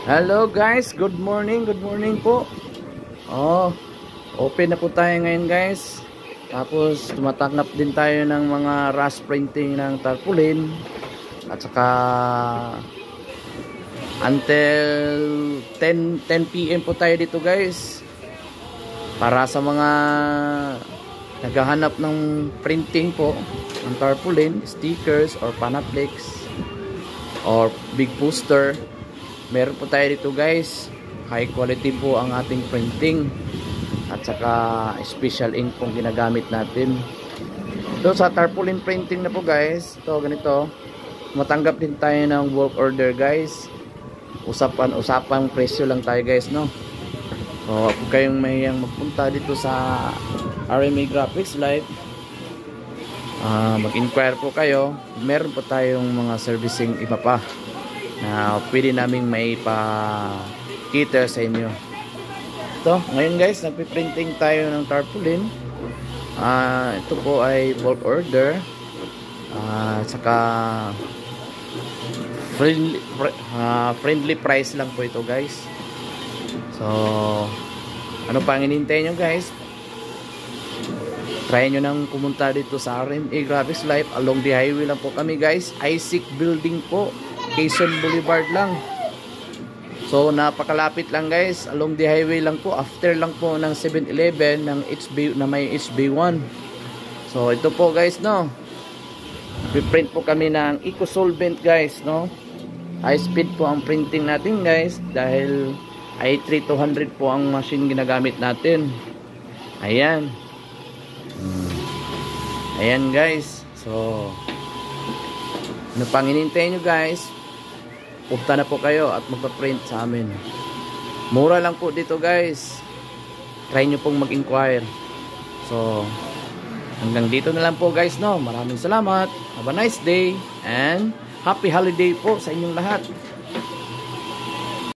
Hello guys, good morning po. Oh, open na po tayo ngayon guys. Tapos tumatanggap din tayo ng mga rush printing ng tarpaulin. At saka until 10 PM po tayo dito guys. Para sa mga naghahanap ng printing po ng tarpaulin, stickers or panaplix or big poster. Meron po tayo dito guys, high quality po ang ating printing at saka special ink pong ginagamit natin. Ito sa tarpaulin printing na po guys, ito ganito, matanggap din tayo ng bulk order guys. Usapang presyo lang tayo guys, no? So kung kayong mayang magpunta dito sa RMA Graphics Live, mag-inquire po kayo. Meron po tayong mga servicing iba pa na pwede namin may pa-cater sa inyo. Ito, ngayon guys, nagpiprinting tayo ng tarpaulin. Ito po ay bulk order. Saka friendly price lang po ito guys. So, ano pang hinihintay nyo guys? Try nyo nang pumunta dito sa RMA Graphics Live. Along the highway lang po kami guys. ISIC building po, Quezon Boulevard lang. So napakalapit lang guys, along the highway lang po, after lang po ng 7-Eleven ng HB na may HB1. So ito po guys, no, piprint po kami ng eco-solvent guys, no. High speed po ang printing natin guys, dahil i3200 po ang machine ginagamit natin. Ayan. Ayan guys. So ano pang hinihintay nyo guys? Punta na po kayo at magpa-print sa amin. Mura lang po dito guys. Try nyo pong mag-inquire. So hanggang dito na lang po guys, no. Maraming salamat. Have a nice day and happy holiday po sa inyong lahat.